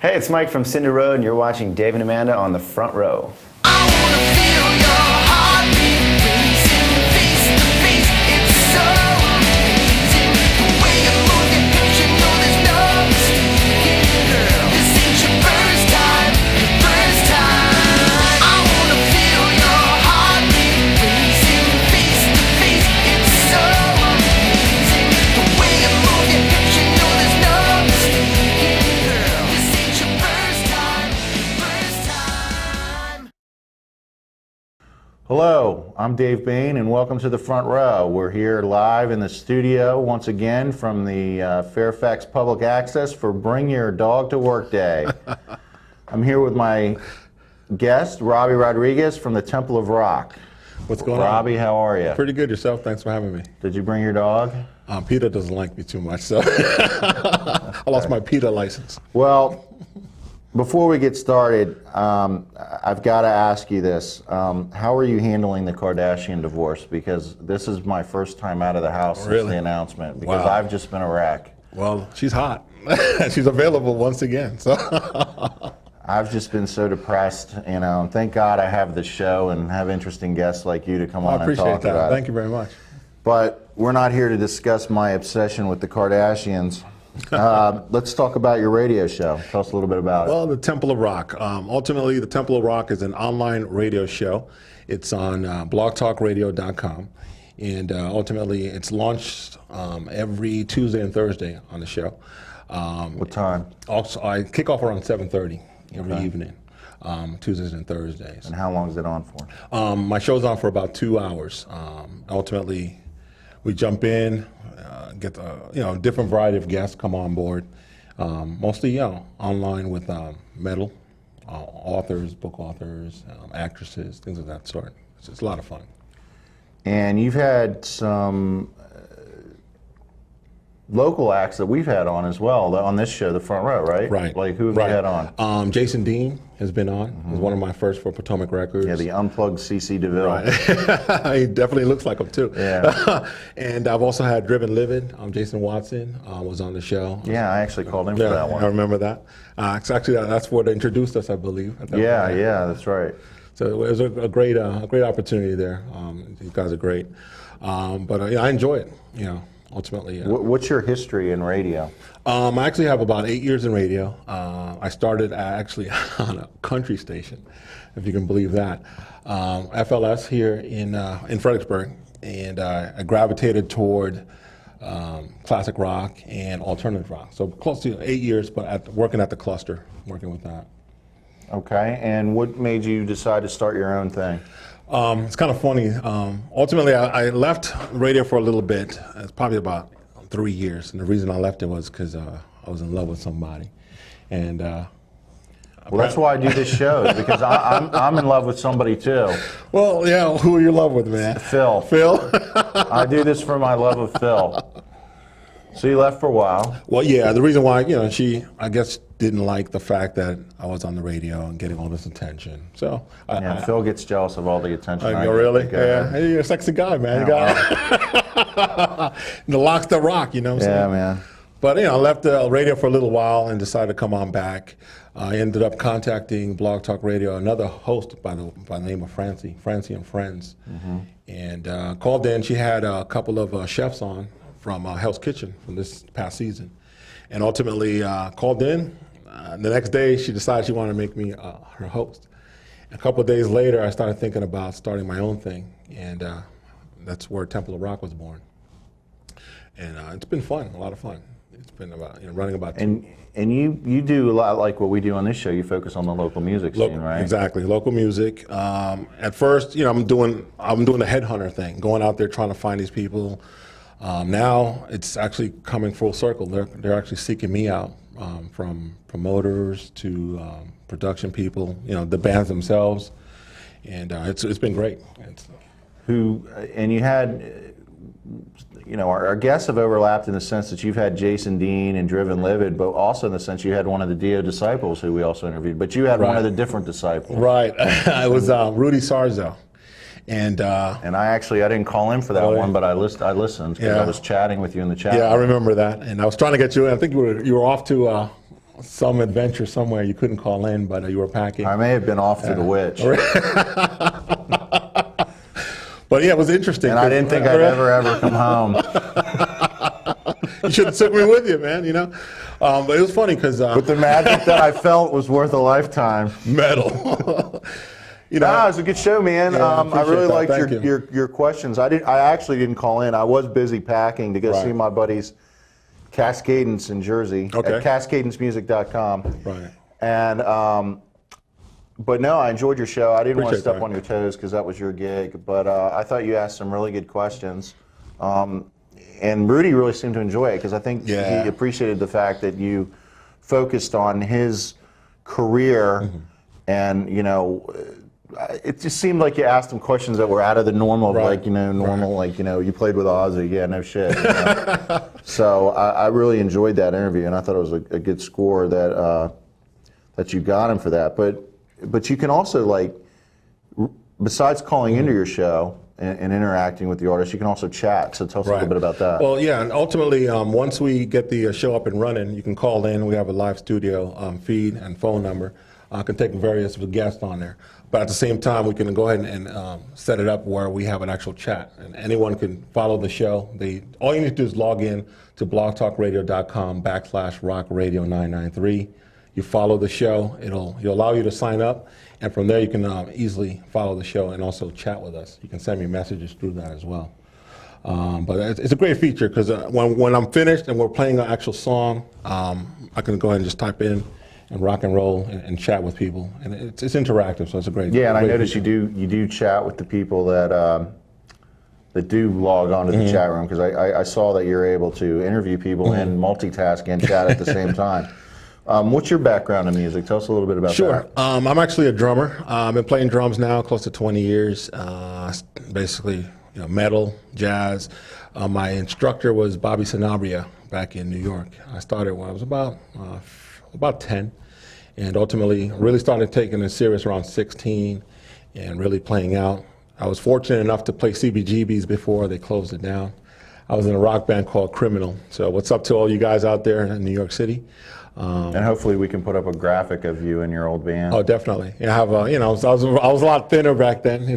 Hey, it's Mike from Cinder Road, and you're watching Dave and Amanda on the Front Row. I wanna feel your heartbeat racing face to face. It's so amazing the way you move your hips. You know there's no mistaking, girl. This ain't your first time, your first time. I wanna feel your heartbeat racing face to face. It's so amazing the way you move your hips. You know there's no mistaking, girl. This ain't your first time, first time. Hello, I'm Dave Bain, and welcome to the Front Row. We're here live in the studio once again from the Fairfax Public Access for Bring Your Dog to Work Day. I'm here with my guest, Robbie Rodriguez from the Temple of Rock. What's going on? Robbie, how are you? Pretty good yourself. Thanks for having me. Did you bring your dog? PETA doesn't like me too much, so I lost my PETA license. Well, before we get started, I've got to ask you this. How are you handling the Kardashian divorce? Because this is my first time out of the house since Really? the announcement, because Wow. I've just been a wreck. Well, she's hot. She's available once again. So I've just been so depressed, you know, and thank God I have this show and have interesting guests like you to come on I and appreciate talk that. about Thank it. you very much. But we're not here to discuss my obsession with the Kardashians. Let's talk about your radio show. Tell us a little bit about it. Well, the Temple of Rock. Ultimately, the Temple of Rock is an online radio show. It's on blogtalkradio.com. And ultimately, it's launched every Tuesday and Thursday on the show. What time? Also, I kick off around 7:30 every Okay. evening, Tuesdays and Thursdays. And how long is it on for? My show's on for about 2 hours. Ultimately, we jump in, get the different variety of guests come on board. Mostly, online with metal authors, book authors, actresses, things of that sort. It's a lot of fun. And you've had some local acts that we've had on as well on this show, The Front Row, right? Right. Like who have you had on? Jason Dean has been on. He's one of my first for Potomac Records. Yeah, the unplugged CC DeVille. Right. He definitely looks like him too. Yeah. And I've also had Driven Livid. Jason Watson was on the show. Yeah, I actually called in for that one. I remember that. Actually, that's what introduced us, I believe. At that Yeah, point. yeah, that's right. So it was a great opportunity there. You guys are great. But I enjoy it. Ultimately. What's your history in radio? I actually have about 8 years in radio. I started actually on a country station, if you can believe that. FLS here in Fredericksburg, and I gravitated toward classic rock and alternative rock. So close to 8 years, but working at the cluster, working with that. Okay, and what made you decide to start your own thing? It's kind of funny. Ultimately, I left radio for a little bit. It's probably about 3 years, and the reason I left it was because I was in love with somebody, and Well, that's why I do this show, is because I'm in love with somebody too. well, yeah. Who are you in love with, man? Phil. Phil. I do this for my love of Phil. So you left for a while. Well, yeah. The reason why, she, I guess, didn't like the fact that I was on the radio and getting all this attention. So, Phil gets jealous of all the attention I you get. really? Okay. Yeah. Hey, you're a sexy guy, man. You got the locks that rock. You know what I'm Yeah, saying? man. But I left the radio for a little while and decided to come on back. I ended up contacting Blog Talk Radio, another host by the name of Francie and Friends, and called in. She had a couple of chefs on from Hell's Kitchen from this past season, and ultimately called in. The next day, she decided she wanted to make me her host. A couple of days later, I started thinking about starting my own thing, and that's where Temple of Rock was born. And it's been fun, a lot of fun. It's been about running about. And you do a lot like what we do on this show. You focus on the local music scene, right? Exactly, local music. At first, I'm doing the headhunter thing, going out there trying to find these people. Now it's actually coming full circle. They're actually seeking me out, from promoters to production people, the bands themselves, and it's been great. And you had, our guests have overlapped in the sense that you've had Jason Dean and Driven Livid, but also in the sense you had one of the Dio disciples who we also interviewed, but you had one of the different disciples. Right, it was Rudy Sarzo. And I didn't call in for that one, but I listened because I was chatting with you in the chat. Yeah, I remember that, and I was trying to get you in. I think you were off to some adventure somewhere. You couldn't call in, but you were packing. I may have been off to the witch. But yeah, it was interesting. And I didn't think I'd ever come home. You should have took me with you, man. You know, but it was funny because But the magic that I felt was worth a lifetime. metal. You know, No, it was a good show, man. Yeah, I I appreciate really that. liked Thank your questions. I actually didn't call in. I was busy packing to go Right. see my buddies Cascadence in Jersey Okay. at cascadencemusic.com. Right. And but no, I enjoyed your show. I didn't want to Appreciate step that. on your toes because that was your gig. But I thought you asked some really good questions. And Rudy really seemed to enjoy it because I think Yeah. he appreciated the fact that you focused on his career and, you know, it just seemed like you asked him questions that were out of the normal, of Right. like, you know, normal, like, you know, you played with Ozzy, yeah, no shit. You know? So I really enjoyed that interview, and I thought it was a good score that you got him for that. But you can also, like, besides calling into your show and interacting with the artist, you can also chat. So tell us a little bit about that. Well, yeah, and ultimately, once we get the show up and running, you can call in. We have a live studio feed and phone number. I can take various guests on there. But at the same time, we can go ahead and set it up where we have an actual chat. And anyone can follow the show. All you need to do is log in to blogtalkradio.com/rockradio993. You follow the show. It'll allow you to sign up. And from there, you can easily follow the show and also chat with us. You can send me messages through that as well. But it's a great feature because when I'm finished and we're playing an actual song, I can go ahead and just type in and rock and roll and chat with people, and it's interactive, so it's a great. Yeah, and I great noticed feature. you do chat with the people that do log on to the chat room because I saw that you're able to interview people and multitask and chat at the same time. What's your background in music? Tell us a little bit about Sure. that. I'm actually a drummer. I've been playing drums now close to 20 years. Basically, metal, jazz. My instructor was Bobby Sanabria back in New York. I started when I was about 10, and ultimately really started taking it serious around 16, and really playing out. I was fortunate enough to play CBGB's before they closed it down. I was in a rock band called Criminal. So what's up to all you guys out there in New York City? And hopefully we can put up a graphic of you and your old band. Oh, definitely. Yeah, I have I was a lot thinner back then.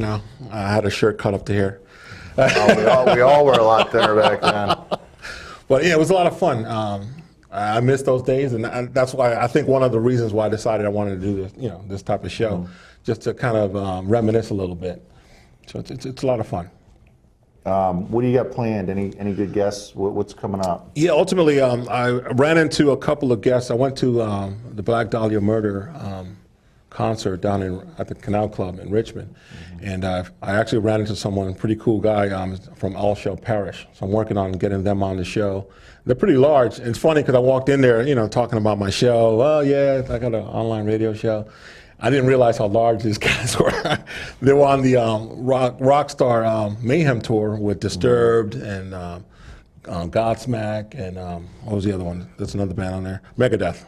I had a shirt cut up to here. We all were a lot thinner back then. But yeah, it was a lot of fun. I miss those days, and that's why I think one of the reasons why I decided I wanted to do this, this type of show, just to kind of reminisce a little bit. So it's a lot of fun. What do you got planned? Any good guests? What's coming up? Yeah, ultimately, I ran into a couple of guests. I went to the Black Dahlia Murder concert down at the Canal Club in Richmond, and I actually ran into someone, a pretty cool guy from Allshell Parish. So I'm working on getting them on the show. They're pretty large. And it's funny because I walked in there, talking about my show. Oh yeah, I got an online radio show. I didn't realize how large these guys were. They were on the Rockstar Mayhem tour with Disturbed and Godsmack and what was the other one? There's another band on there, Megadeth.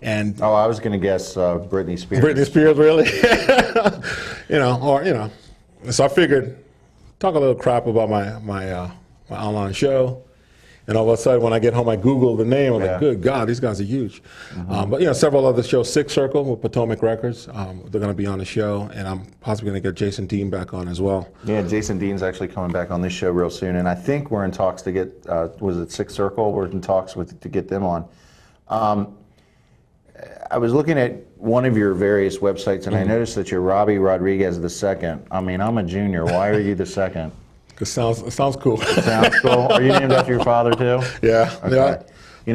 And Oh, I was going to guess Britney Spears. Britney Spears, really? So I figured, talk a little crap about my online show. And all of a sudden, when I get home, I Google the name. I'm Yeah. like, good God, these guys are huge. But several other shows. Six Circle with Potomac Records. They're going to be on the show, and I'm possibly going to get Jason Dean back on as well. Yeah, Jason Dean's actually coming back on this show real soon, and I think we're in talks to get, was it Six Circle? We're in talks to get them on. I was looking at one of your various websites, and I noticed that you're Robbie Rodriguez II. I mean, I'm a junior. Why are you the second? It sounds cool. Sounds cool. Are you named after your father, too? Yeah. Okay.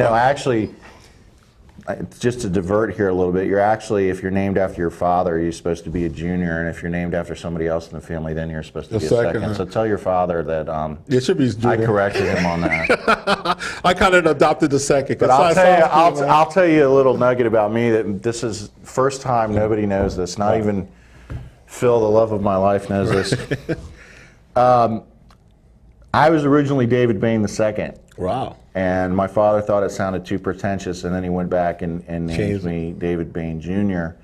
Actually, just to divert here a little bit, if you're named after your father, you're supposed to be a junior, and if you're named after somebody else in the family, then you're supposed to be a second. huh? So tell your father that It should be I junior. corrected him on that. I kind of adopted the second. But I'll tell you a little nugget about me that this is first time nobody knows this. Not even Phil, the love of my life, knows this. I was originally David Bain II. Wow. And my father thought it sounded too pretentious, and then he went back and named Changed me David Bain Jr.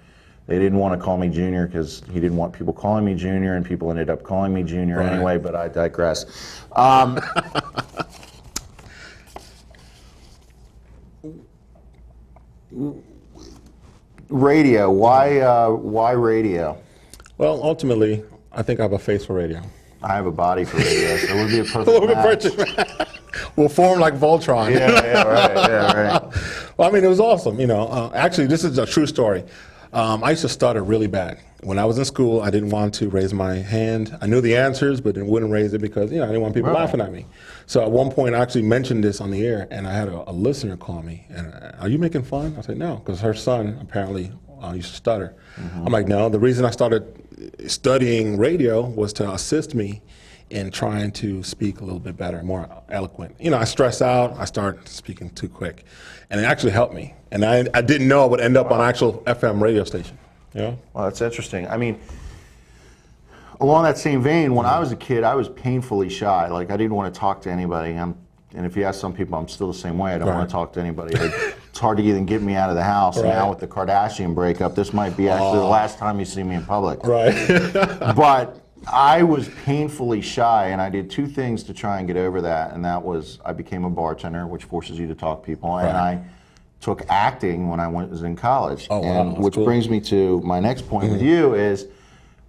They didn't want to call me Junior because he didn't want people calling me Junior, and people ended up calling me Junior Right. anyway, but I digress. radio. Why radio? Well, ultimately, I think I have a face for radio. I have a body for radio, so it would be a perfect match. We'll form like Voltron. Right. Well, I mean, it was awesome. Actually, this is a true story. I used to stutter really bad. When I was in school, I didn't want to raise my hand. I knew the answers, but then wouldn't raise it because I didn't want people laughing at me. So at one point, I actually mentioned this on the air, and I had a listener call me. And are you making fun? I said no, because her son apparently used to stutter. I'm like, no. The reason I started studying radio was to assist me in trying to speak a little bit better, more eloquent. I stress out, I start speaking too quick. And it actually helped me. And I didn't know I would end up on an actual FM radio station. Yeah. Well, that's interesting. I mean, along that same vein, when I was a kid, I was painfully shy. Like, I didn't want to talk to anybody. And if you ask some people, I'm still the same way. I don't want to talk to anybody. It's hard to even get me out of the house. Right. Now with the Kardashian breakup, this might be actually the last time you see me in public. Right. But I was painfully shy, and I did two things to try and get over that, and that was I became a bartender, which forces you to talk to people, and I took acting when I was in college. Oh, wow. And which brings me to my next point with you is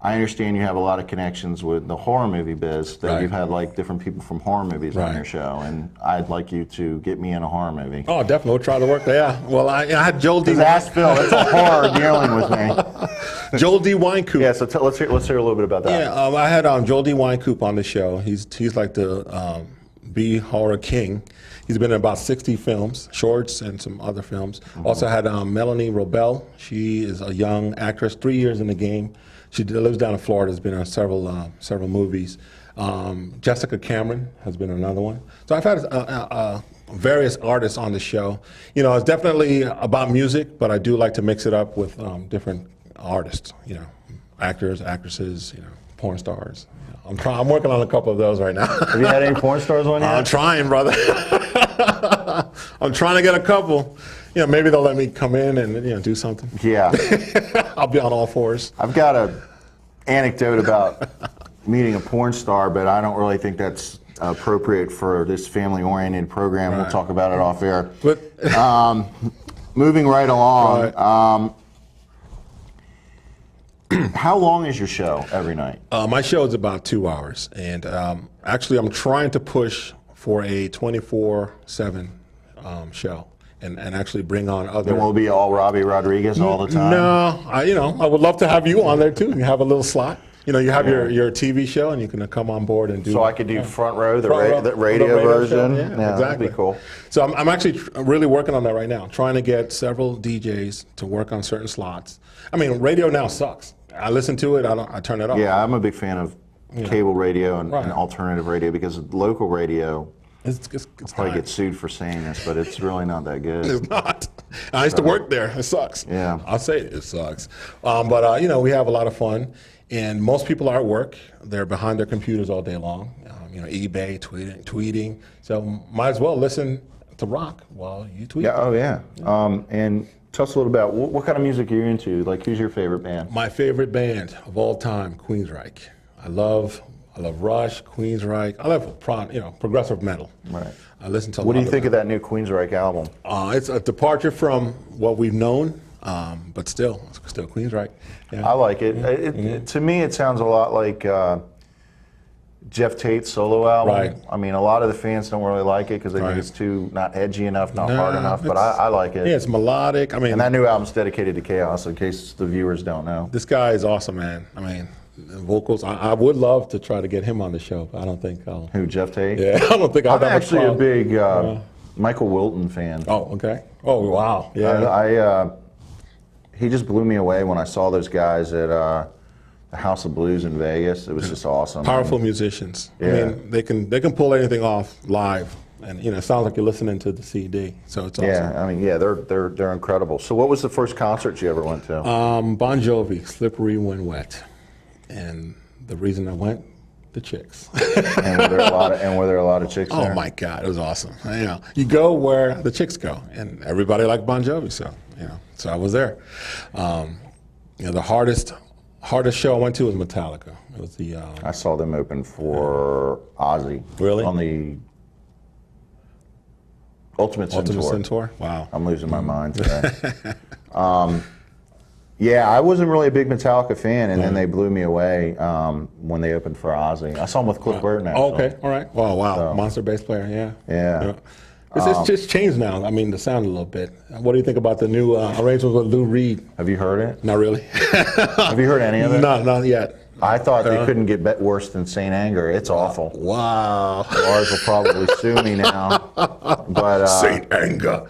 I understand you have a lot of connections with the horror movie biz, that you've had like different people from horror movies on your show, and I'd like you to get me in a horror movie. Oh, definitely. We'll try to work there. Yeah. Well, I had Joel D. Ask Phil, that's a horror dealing with me. Joel D. Winecoop. Yeah, so let's hear a little bit about that. Yeah, I had Joel D. Winecoop on the show. He's like the B horror king. He's been in about 60 films, shorts and some other films. Also had Melanie Robel. She is a young actress, 3 years in the game. She lives down in Florida, has been on several movies. Jessica Cameron has been another one. So I've had various artists on the show. It's definitely about music, but I do like to mix it up with different artists, actors, actresses, porn stars. I'm working on a couple of those right now. Have you had any porn stars on yet? I'm trying, brother. I'm trying to get a couple. Maybe they'll let me come in and do something. Yeah. I'll be on all fours. I've got an anecdote about meeting a porn star, but I don't really think that's appropriate for this family-oriented program. We'll talk about it off air. But moving right along, how long is your show every night? My show is about 2 hours, and actually I'm trying to push for a 24/7 show. And actually bring on other. And will be all Robbie Rodriguez all the time? No, I would love to have you on there too. You have a little slot. You have your TV show, and you can come on board and do. So I could do Front Row, the radio version. Yeah, exactly. That'd be cool. So I'm actually really working on that right now, trying to get several DJs to work on certain slots. I mean, radio now sucks. I listen to it, I turn it off. Yeah, I'm a big fan of cable radio and alternative radio because local radio. It's I'll probably get sued for saying this, but it's really not that good. It's not. I used to work there. It sucks. Yeah. I'll say it sucks. But we have a lot of fun. And most people are at work. They're behind their computers all day long. eBay, tweeting. So might as well listen to rock while you tweet. Yeah. Oh, yeah. And tell us a little about what kind of music are you into? Like, who's your favorite band? My favorite band of all time, Queensryche. I love Rush, Queensryche. I love progressive metal. Right. I listen to. What do you think of that new Queensryche album? It's a departure from what we've known, but still Queensryche. Yeah. I like it. To me, it sounds a lot like Jeff Tate's solo album. Right. I mean, a lot of the fans don't really like it because they think it's too not edgy enough, not hard enough. But I like it. Yeah, it's melodic. I mean, and that new album's dedicated to Chaos, in case the viewers don't know. This guy is awesome, man. I mean. Vocals. I would love to try to get him on the show, but I don't think I'll. Who, Jeff Tate? Yeah, I don't think I'll. I'm actually a big Michael Wilton fan. Oh, okay. Oh, wow. Yeah. He just blew me away when I saw those guys at the House of Blues in Vegas. It was just awesome. Powerful musicians. Yeah. I mean, they can pull anything off live, and it sounds like you're listening to the CD. So it's awesome. Yeah, I mean, they're incredible. So, what was the first concert you ever went to? Bon Jovi, "Slippery When Wet." And the reason I went, the chicks. And were there a lot of chicks there? Oh my God, it was awesome. You go where the chicks go, and everybody liked Bon Jovi, so I was there. The hardest show I went to was Metallica. It was the. I saw them open for Ozzy. Really? On the Ultimate Centaur. Centaur. Wow. I'm losing my mind today. Yeah, I wasn't really a big Metallica fan, and then they blew me away when they opened for Ozzy. I saw them with Cliff Burton, actually. Oh, okay, all right. Wow, wow. So- Monster bass player, yeah. Yeah. It's just changed now. I mean, the sound a little bit. What do you think about the new arrangement with Lou Reed? Have you heard it? Not really. Have you heard any of it? No, not yet. I thought they couldn't get worse than Saint Anger. It's awful. Wow. Lars will probably sue me now. But Saint Anger.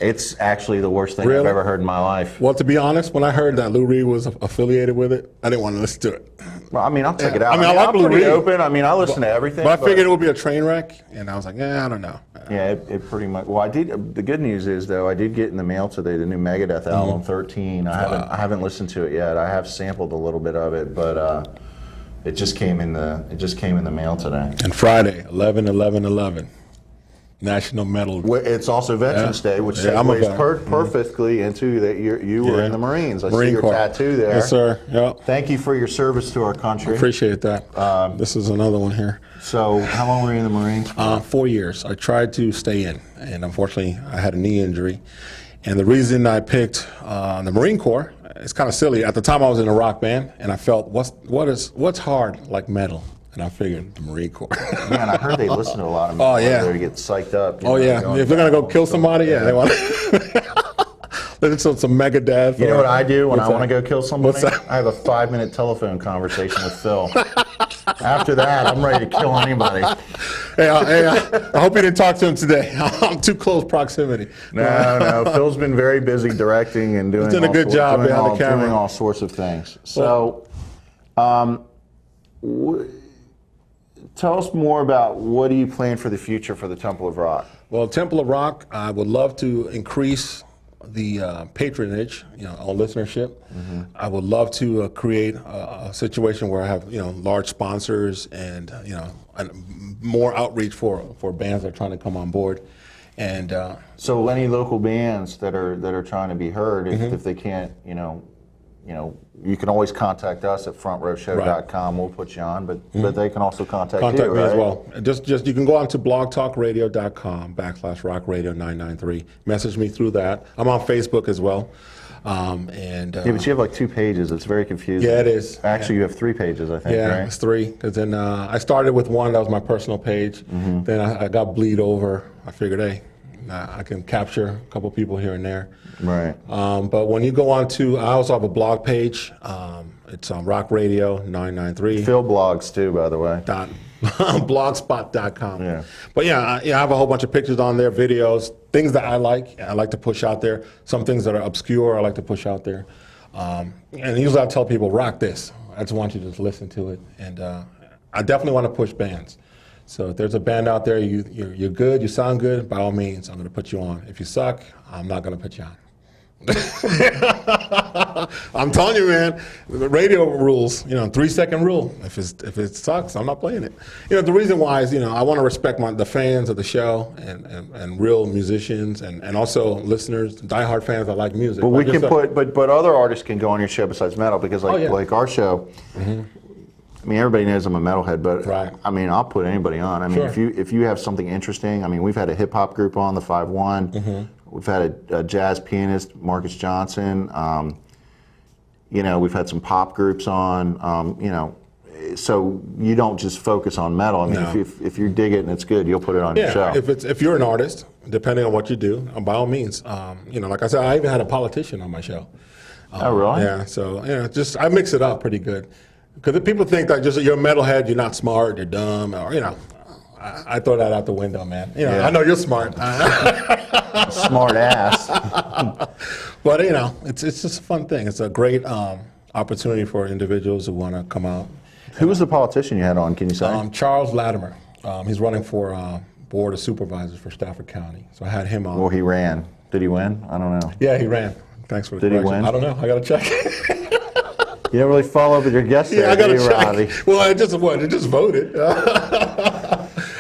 it's actually the worst thing I've Really? ever heard in my life. Well, to be honest, when I heard that Lou Reed was affiliated with it, I didn't want to listen to it. Well, I mean, I'll check it out. I mean, I like I'm Lou pretty Reed. open. I mean, I listen to everything. But I figured it would be a train wreck, and I was like, I don't know. Yeah, it pretty much. Well, I did. The good news is though, I did get in the mail today the new Megadeth album, 13. I haven't listened to it yet. I have sampled a little bit of it, but it just came in the mail today. And Friday, 11/11/11, National Metal. It's also Veterans Day, which Yeah, I'm a segues vet. perfectly into that you were Yeah. in the Marines. I see Marine your Corps. tattoo there. Yes, sir. Yep. Thank you for your service to our country. Appreciate that. This is another one here. So, how long were you in the Marines? 4 years. I tried to stay in, and unfortunately, I had a knee injury. And the reason I picked the Marine Corps, it's kind of silly. At the time, I was in a rock band, and I felt, what's hard like metal? And I figured the Marine Corps. Man, I heard they listen to a lot of metal. Oh, yeah. There to get psyched up. Oh yeah, if they're gonna go kill somebody, they want. Listen to some Megadeth. You know what I do when What's I want to that? go kill somebody? What's that? I have a 5-minute telephone conversation with Phil. After that, I'm ready to kill anybody. I hope you didn't talk to him today. I'm too close proximity. No. Phil's been very busy directing and doing. He's doing a good job behind the camera. Doing all sorts of things. So, tell us more about what do you plan for the future for the Temple of Rock? Well, Temple of Rock, I would love to increase the patronage, on listenership. I would love to create a situation where I have, large sponsors and, and more outreach for bands that are trying to come on board. And So, any local bands that are trying to be heard, if they can't, you can always contact us at frontrowshow.com. We'll put you on, but they can also contact you, me as right? well. Just you can go on to blogtalkradio.com/rockradio993. Message me through that. I'm on Facebook as well. Yeah, but you have like 2 pages. It's very confusing. Yeah, it is. Actually, you have 3 pages, I think, Yeah, right? it's 3. Because then I started with 1, that was my personal page. Then I got bleed over. I figured, hey, I can capture a couple people here and there. Right. But when you go on to, I also have a blog page. It's on Rock Radio 993. Phil blogs too, by the way. blogspot.com. Yeah. But I have a whole bunch of pictures on there, videos, things that I like to push out there. Some things that are obscure I like to push out there. And usually I tell people, rock this. I just want you to just listen to it. And I definitely want to push bands. So if there's a band out there, you're good, you sound good, by all means, I'm going to put you on. If you suck, I'm not going to put you on. I'm telling you, man, the radio rules, 3-second rule. If it sucks, I'm not playing it. The reason why is, I want to respect the fans of the show and real musicians and also listeners, diehard fans that like music. But we Like can yourself. but other artists can go on your show besides metal because like our show. I mean, everybody knows I'm a metalhead, but Right. I mean, I'll put anybody on. I mean, Sure. if you have something interesting, I mean, we've had a hip hop group on the 5-1. We've had a jazz pianist, Marcus Johnson. We've had some pop groups on. So you don't just focus on metal. I mean, No. if you dig it and it's good, you'll put it on your show. If you're an artist, depending on what you do, by all means, like I said, I even had a politician on my show. Oh, really? Yeah, so I mix it up pretty good. Because if people think that just you're a metalhead, you're not smart, you're dumb, or I throw that out the window, man. Yeah. I know you're smart, Smart ass. but it's just a fun thing. It's a great opportunity for individuals who want to come out. Who was the politician you had on? Can you say? Charles Latimer, he's running for board of supervisors for Stafford County. So I had him on. Well, he ran. Did he win? I don't know. Yeah, he ran. Thanks for the Did he correction. win? I don't know. I got to check. You don't really follow up with your guests there, I got do to you, check. Robbie? Well, it just voted.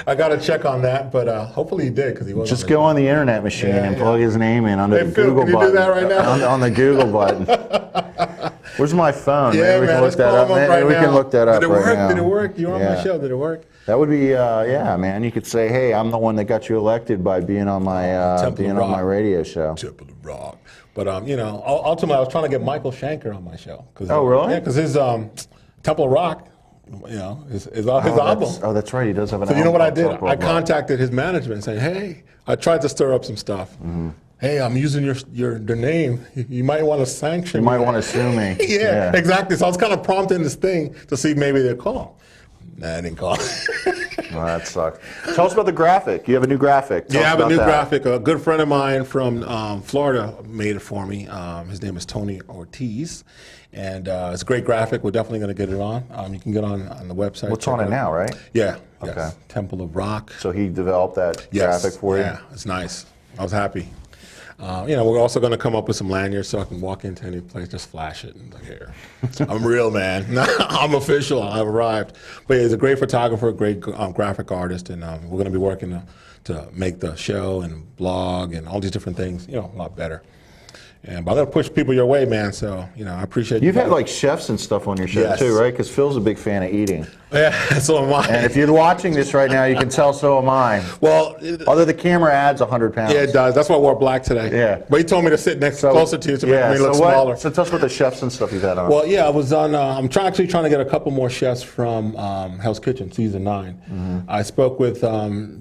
I got to check on that, but hopefully he did because he was. Just go on the internet machine and plug his name in under Hey, the Phil, Google can you do button. that right now? On the Google button. Where's my phone? Yeah, Maybe we man, can let's look that call up. him up Maybe right we now. can look that up Did it right work? now. Did it work? You're on my Yeah. show. Did it work? That would be, yeah, man. You could say, hey, I'm the one that got you elected by being on my Temple being of on my Rock. radio show. Temple of Rock. But you know, ultimately, I was trying to get Michael Schenker on my show. Oh, really? Yeah, because his Temple of Rock, you know, is his album. That's right. He does have an So album. you know what I called did? Temple I of Rock. contacted his management saying, hey, I tried to stir up some stuff. Hey, I'm using your name. You might want to sanction You might me. want to sue me. Yeah, exactly. So I was kind of prompting this thing to see if maybe they'd call. Nah, I didn't call. Well, that sucks. Tell us about the graphic. You have a new graphic. Tell Yeah, I us have a about new that. graphic. A good friend of mine from Florida made it for me. His name is Tony Ortiz. And it's a great graphic. We're definitely going to get it on. You can get on the website. What's check on it out. now, right? Yeah. Okay. Yes. Temple of Rock. So he developed that Yes. graphic for you? Yeah, it's nice. I was happy. You know, we're also going to come up with some lanyards so I can walk into any place, just flash it, and like, here, I'm real, man. I'm official. I've arrived. But yeah, he's a great photographer, great graphic artist, and we're going to be working to make the show and blog and all these different things, you know, a lot better. And but I'm going to push people your way, man. So, you know, I appreciate You've you. had like chefs and stuff on your show Yes. too, right? Because Phil's a big fan of eating. Yeah, so am I. And if you're watching this right now, you can tell so am I. Well, Although the camera adds 100 pounds. yeah, it does. That's why I wore black today. Yeah. But he told me to sit closer to you to make me look smaller. So tell us about the chefs and stuff you've had on. Well, yeah, I was on. I'm actually trying to get a couple more chefs from Hell's Kitchen season 9. I spoke with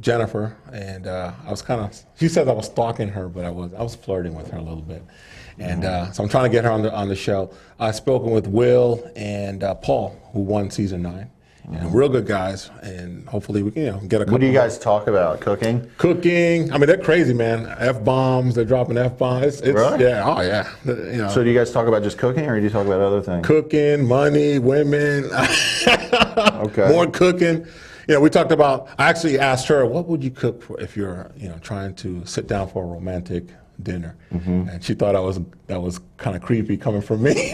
Jennifer, and I was kind of. She said I was stalking her, but I was flirting with her a little bit, and so I'm trying to get her on the show. I've spoken with Will and Paul, who won season 9. And real good guys, and hopefully we can get a couple. What do you guys talk about? Cooking? Cooking. I mean, they're crazy, man. F-bombs. They're dropping F-bombs. It's, Really? Yeah. Oh, yeah. You know. So do you guys talk about just cooking, or do you talk about other things? Cooking, money, women. Okay. More cooking. You know, we talked about. I actually asked her, "What would you cook for if you're, trying to sit down for a romantic dinner?" And she thought that was kind of creepy coming from me.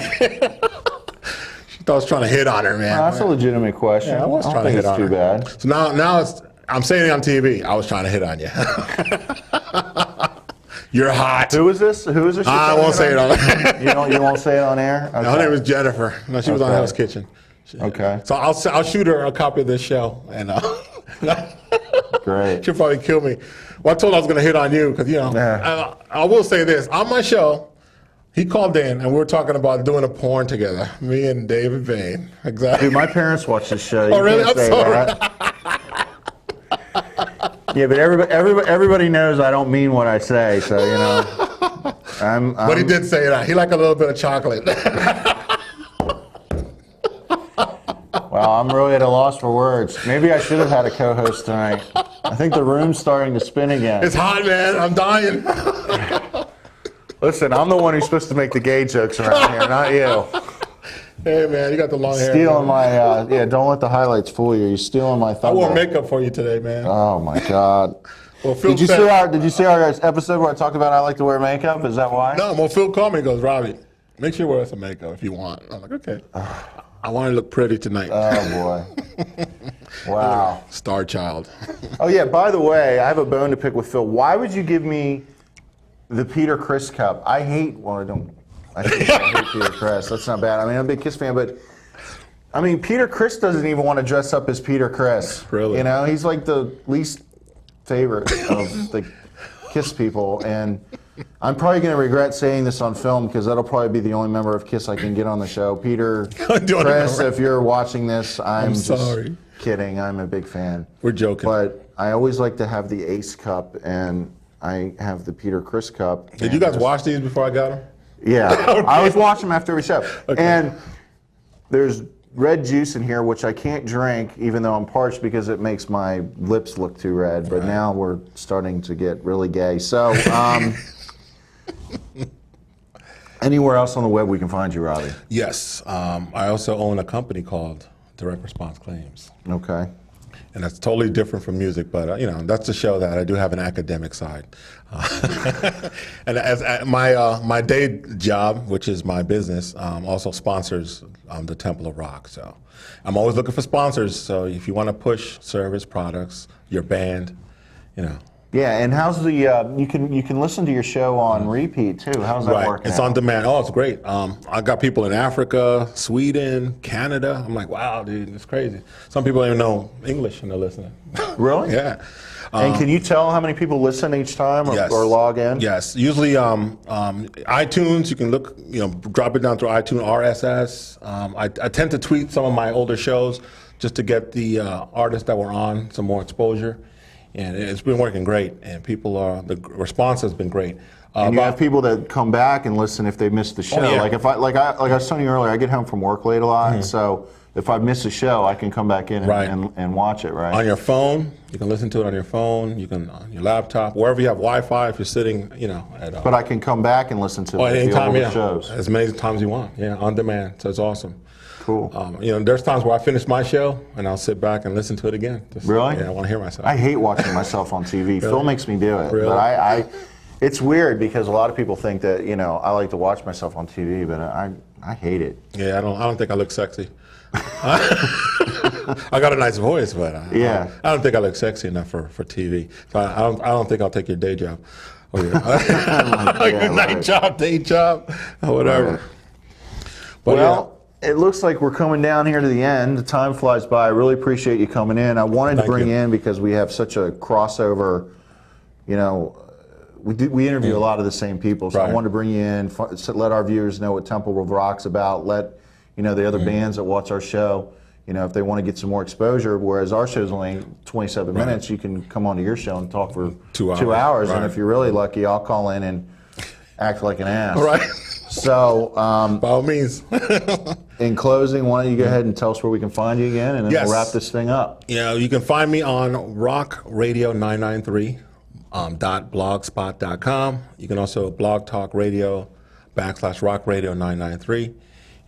She thought I was trying to hit on her, man. Well, that's a legitimate question. Yeah, I was don't trying to think hit it's on too her. bad. So now I'm saying it on TV. I was trying to hit on you. You're hot. Who is this? Who is this? you're I trying to won't hit say it on? on. You won't say it on air? Okay. Her name is Jennifer. No, she was on Okay. Hell's Kitchen. Okay. So I'll shoot her a copy of this show, and Great. she'll probably kill me. Well, I told her I was going to hit on you because Yeah. I will say this on my show. He called in, and we were talking about doing a porn together. Me and David Bain. Exactly. Dude, my parents watch this show. Oh, You really? can't I'm say sorry. that. Yeah, but everybody knows I don't mean what I say, so But he did say that. He liked a little bit of chocolate. Well, I'm really at a loss for words. Maybe I should have had a co-host tonight. I think the room's starting to spin again. It's hot, man. I'm dying. Listen, I'm the one who's supposed to make the gay jokes around here, not you. Hey, man, you got the long hair. Stealing my, don't let the highlights fool you. You're stealing my I thunder. wore makeup for you today, man. Oh my God. Well, Phil Did you said- see our episode where I talked about I like to wear makeup? Is that why? No, well, Phil called me and goes, Robbie, make sure you wear some makeup if you want. I'm like, okay. I want to look pretty tonight. Oh boy. Wow. Star child. Oh yeah, by the way, I have a bone to pick with Phil. Why would you give me the Peter Criss cup? I hate hate Peter Criss. That's not bad. I mean, I'm a big Kiss fan, but I mean, Peter Criss doesn't even want to dress up as Peter Criss. Really? You know, he's like the least favorite of the Kiss people, and I'm probably going to regret saying this on film because that'll probably be the only member of Kiss I can get on the show. Peter Criss, if you're watching this, I'm just sorry. kidding. I'm a big fan. We're joking. But I always like to have the Ace Cup, and I have the Peter Criss Cup. Did you guys wash these before I got them? Yeah. I always watch them after every show. Okay. And there's red juice in here, which I can't drink, even though I'm parched, because it makes my lips look too red. But now we're starting to get really gay. So, anywhere else on the web we can find you, Robbie? Yes. I also own a company called Direct Response Claims. Okay. And that's totally different from music, but that's to show that I do have an academic side. And as my day job, which is my business, also sponsors the Temple of Rock. So I'm always looking for sponsors. So if you want to push service products, your band, Yeah, and how's the you can listen to your show on repeat too. How's that Right, working? it's out? on demand. Oh, it's great. I got people in Africa, Sweden, Canada. I'm like, wow, dude, it's crazy. Some people don't even know English and they're listening. Really? Yeah. And can you tell how many people listen each time or, Yes. or log in? Yes. Usually, iTunes. You can look. Drop it down through iTunes RSS. I tend to tweet some of my older shows just to get the artists that were on some more exposure, and it's been working great. And the response has been great. And you have people that come back and listen if they missed the show. yeah. Like if I was telling you earlier, I get home from work late a lot, so if I miss a show, I can come back in and, Right. and watch it. Right. On your phone, you can listen to it on your phone. You can on your laptop, wherever you have Wi-Fi. If you're sitting, at But I can come back and listen to at any the time, older yeah, shows. as many times you want, yeah, on demand. So it's awesome. Cool. There's times where I finish my show and I'll sit back and listen to it again. Really? Yeah, I want to hear myself. I hate watching myself on TV. Phil makes me do it. Really? But it's weird because a lot of people think that, I like to watch myself on TV, but I hate it. Yeah, I don't think I look sexy. I got a nice voice, but Yeah. I don't think I look sexy enough for TV. So I don't think I'll take your day job or your, your night job, day job, or whatever. Right. But Well, it looks like we're coming down here to the end. The time flies by. I really appreciate you coming in. I wanted to Thank bring you. you in because we have such a crossover, we interview a lot of the same people, so I Right. wanted to bring you in, let our viewers know what Temple of Rock's about, let the other bands that watch our show, if they want to get some more exposure, whereas our show's only 27 minutes, you can come onto your show and talk for 2 hours. 2 hours, and Right. if you're really lucky, I'll call in and act like an ass. All right. So, By all means. in closing, why don't you go ahead and tell us where we can find you again, and then Yes. we'll wrap this thing up. You can find me on Rock Radio 993 .blogspot.com. You can also Blog Talk Radio /Rock Radio 993.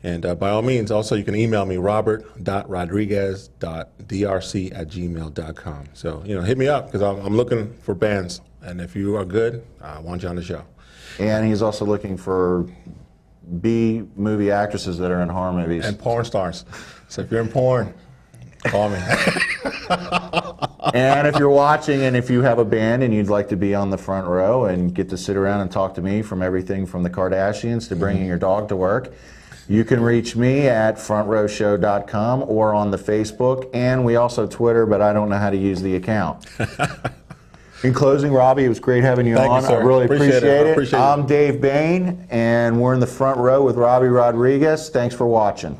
And by all means, also you can email me robert.rodriguez.drc@gmail.com. So, hit me up because I'm looking for bands. And if you are good, I want you on the show. And he's also looking for B-movie actresses that are in horror movies. And porn stars. So if you're in porn, call me. And if you're watching and if you have a band and you'd like to be on the front row and get to sit around and talk to me from everything from the Kardashians to bringing your dog to work, you can reach me at frontrowshow.com or on the Facebook. And we also Twitter, but I don't know how to use the account. In closing, Robbie, it was great having you Thank you, on. sir. I really Appreciate appreciate it. it. Appreciate it. I'm Dave Bain, and we're in the front row with Robbie Rodriguez. Thanks for watching.